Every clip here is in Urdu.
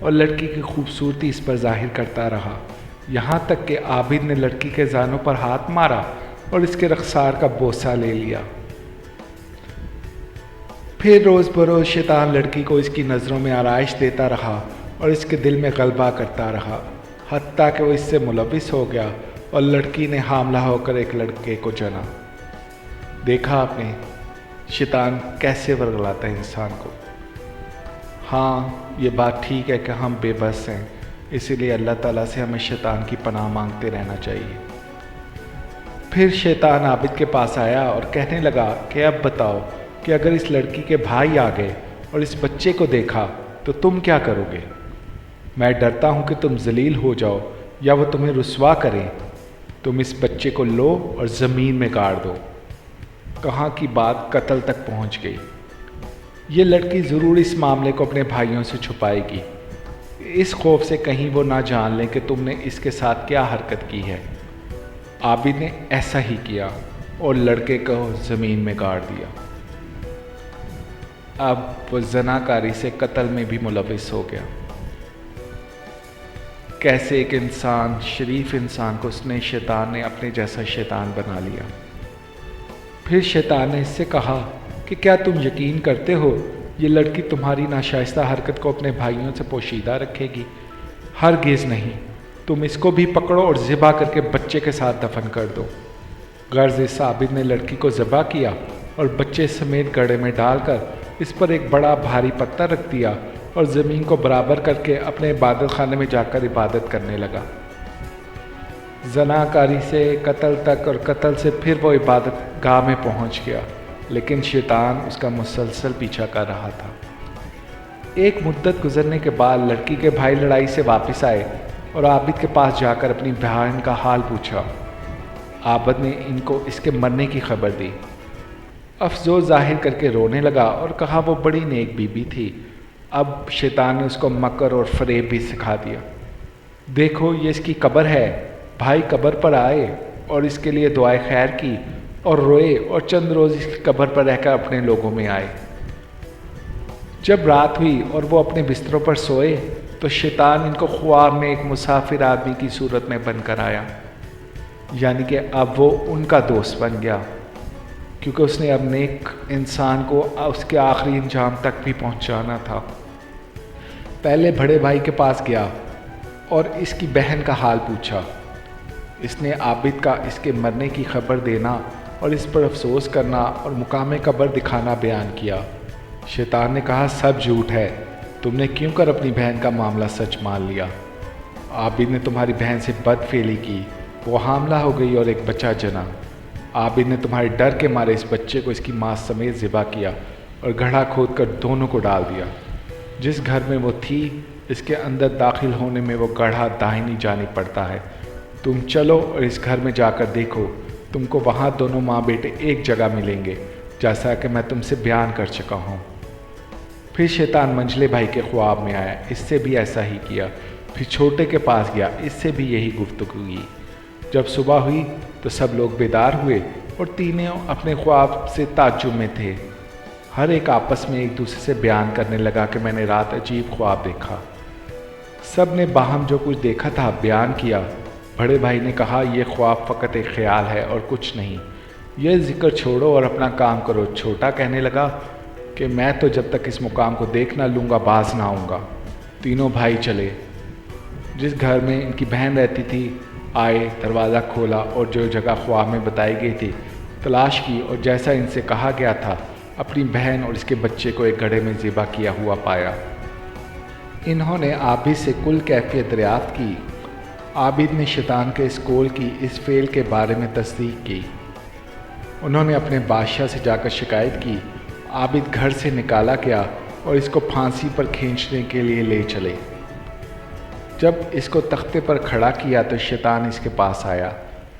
اور لڑکی کی خوبصورتی اس پر ظاہر کرتا رہا، یہاں تک کہ عابد نے لڑکی کے زانوں پر ہاتھ مارا اور اس کے رخسار کا بوسہ لے لیا۔ پھر روز بروز شیطان لڑکی کو اس کی نظروں میں آرائش دیتا رہا اور اس کے دل میں غلبہ کرتا رہا، حتیٰ کہ وہ اس سے ملوث ہو گیا اور لڑکی نے حاملہ ہو کر ایک لڑکے کو جنا۔ دیکھا آپ نے شیطان کیسے ورگلاتا ہے انسان کو۔ ہاں، یہ بات ٹھیک ہے کہ ہم بے بس ہیں، اسی لیے اللہ تعالیٰ سے ہمیں شیطان کی پناہ مانگتے رہنا چاہیے۔ پھر شیطان عابد کے پاس آیا اور کہنے لگا کہ اب بتاؤ کہ اگر اس لڑکی کے بھائی آ گئے اور اس بچے کو دیکھا تو تم کیا کرو گے؟ میں ڈرتا ہوں کہ تم ذلیل ہو جاؤ یا وہ تمہیں رسوا کریں۔ تم اس بچے کو لو اور زمین میں گاڑ دو۔ کہاں کی بات قتل تک پہنچ گئی۔ یہ لڑکی ضرور اس معاملے کو اپنے بھائیوں سے چھپائے گی، اس خوف سے کہیں وہ نہ جان لیں کہ تم نے اس کے ساتھ کیا حرکت کی ہے۔ عابد نے ایسا ہی کیا اور لڑکے کو زمین میں گاڑ دیا۔ اب وہ زناکاری سے قتل میں بھی ملوث ہو گیا۔ کیسے ایک انسان، شریف انسان کو اس نے شیطان نے اپنے جیسا شیطان بنا لیا۔ پھر شیطان نے اس سے کہا کہ کیا تم یقین کرتے ہو یہ لڑکی تمہاری ناشائستہ حرکت کو اپنے بھائیوں سے پوشیدہ رکھے گی؟ ہرگز نہیں، تم اس کو بھی پکڑو اور ذبح کر کے بچے کے ساتھ دفن کر دو۔ غرض اس عابد نے لڑکی کو ذبح کیا اور بچے سمیت گڑھے میں ڈال کر اس پر ایک بڑا بھاری پتھر رکھ دیا اور زمین کو برابر کر کے اپنے عبادت خانے میں جا کر عبادت کرنے لگا۔ زناکاری سے قتل تک اور قتل سے پھر وہ عبادت گاہ میں پہنچ گیا، لیکن شیطان اس کا مسلسل پیچھا کر رہا تھا۔ ایک مدت گزرنے کے بعد لڑکی کے بھائی لڑائی سے واپس آئے اور عابد کے پاس جا کر اپنی بہن کا حال پوچھا۔ عابد نے ان کو اس کے مرنے کی خبر دی۔ افسوس ظاہر کر کے رونے لگا اور کہا وہ بڑی نیک بیوی تھی۔ اب شیطان نے اس کو مکر اور فریب بھی سکھا دیا۔ دیکھو یہ اس کی قبر ہے۔ بھائی قبر پر آئے اور اس کے لیے دعائے خیر کی اور روئے اور چند روز اس کی قبر پر رہ کر اپنے لوگوں میں آئے۔ جب رات ہوئی اور وہ اپنے بستروں پر سوئے تو شیطان ان کو خواب میں ایک مسافر آدمی کی صورت میں بن کر آیا، یعنی کہ اب وہ ان کا دوست بن گیا، کیونکہ اس نے اب نیک انسان کو اس کے آخری انجام تک بھی پہنچانا تھا۔ پہلے بڑے بھائی کے پاس گیا اور اس کی بہن کا حال پوچھا۔ اس نے عابد کا اس کے مرنے کی خبر دینا اور اس پر افسوس کرنا اور مقام قبر دکھانا بیان کیا۔ شیطان نے کہا سب جھوٹ ہے، تم نے کیوں کر اپنی بہن کا معاملہ سچ مان لیا؟ عابد نے تمہاری بہن سے بد فعلی کی، وہ حاملہ ہو گئی اور ایک بچہ جنا۔ عابد نے تمہارے ڈر کے مارے اس بچے کو اس کی ماں سمیت ذبح کیا اور گڑھا کھود کر دونوں کو ڈال دیا۔ جس گھر میں وہ تھی اس کے اندر داخل ہونے میں وہ گڑھا داہنی جانب پڑتا ہے۔ تم چلو اور اس گھر میں جا کر دیکھو، تم کو وہاں دونوں ماں بیٹے ایک جگہ ملیں گے، جیسا کہ میں تم سے بیان کر چکا ہوں۔ پھر شیطان منجلے بھائی کے خواب میں آیا، اس سے بھی ایسا ہی کیا۔ پھر چھوٹے کے پاس گیا، اس سے بھی یہی گفتگو کی۔ جب صبح ہوئی تو سب لوگ بیدار ہوئے اور تینوں اپنے خواب سے تعجب میں تھے۔ ہر ایک آپس میں ایک دوسرے سے بیان کرنے لگا کہ میں نے رات عجیب خواب دیکھا۔ سب نے باہم جو کچھ دیکھا تھا بیان کیا۔ بڑے بھائی نے کہا یہ خواب فقط ایک خیال ہے اور کچھ نہیں، یہ ذکر چھوڑو اور اپنا کام کرو۔ چھوٹا کہنے لگا کہ میں تو جب تک اس مقام کو دیکھ نہ لوں گا باز نہ آؤں گا۔ تینوں بھائی چلے، جس گھر میں ان کی بہن رہتی تھی آئے، دروازہ کھولا اور جو جگہ خواب میں بتائی گئی تھی تلاش کی اور جیسا ان سے کہا گیا تھا اپنی بہن اور اس کے بچے کو ایک گڑھے میں ذبح کیا ہوا پایا۔ انہوں نے عابد سے کل کیفیت دریافت کی۔ عابد نے شیطان کے اس قول کی، اس فعل کے بارے میں تصدیق کی۔ انہوں نے اپنے بادشاہ سے جا کر شکایت کی۔ عابد گھر سے نکالا گیا اور اس کو پھانسی پر کھینچنے کے لیے لے چلے۔ جب اس کو تختے پر کھڑا کیا تو شیطان اس کے پاس آیا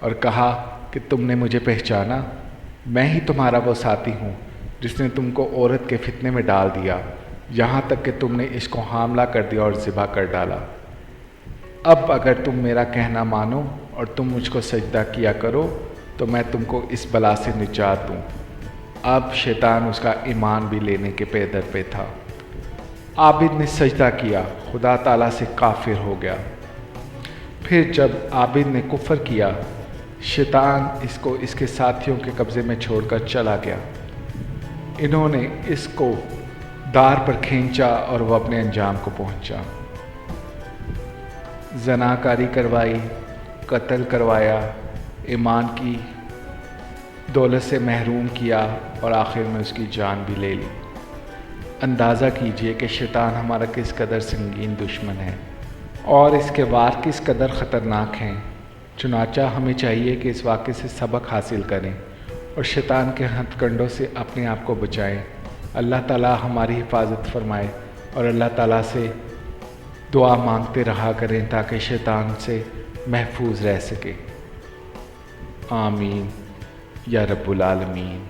اور کہا کہ تم نے مجھے پہچانا؟ میں ہی تمہارا وہ ساتھی ہوں جس نے تم کو عورت کے فتنے میں ڈال دیا، یہاں تک کہ تم نے اس کو حاملہ کر دیا اور ذبح کر ڈالا۔ اب اگر تم میرا کہنا مانو اور تم مجھ کو سجدہ کیا کرو تو میں تم کو اس بلا سے نجات دوں۔ اب شیطان اس کا ایمان بھی لینے کے پیدر پہ تھا۔ عابد نے سجدہ کیا، خدا تعالیٰ سے کافر ہو گیا۔ پھر جب عابد نے کفر کیا، شیطان اس کو اس کے ساتھیوں کے قبضے میں چھوڑ کر چلا گیا۔ انہوں نے اس کو دار پر کھینچا اور وہ اپنے انجام کو پہنچا۔ زناکاری کروائی، قتل کروایا، ایمان کی دولت سے محروم کیا اور آخر میں اس کی جان بھی لے لی۔ اندازہ کیجئے کہ شیطان ہمارا کس قدر سنگین دشمن ہے اور اس کے وار کس قدر خطرناک ہیں۔ چنانچہ ہمیں چاہیے کہ اس واقعے سے سبق حاصل کریں اور شیطان کے ہتھ کنڈوں سے اپنے آپ کو بچائیں۔ اللہ تعالیٰ ہماری حفاظت فرمائے اور اللہ تعالیٰ سے دعا مانگتے رہا کریں تاکہ شیطان سے محفوظ رہ سکے۔ آمین یا رب العالمین۔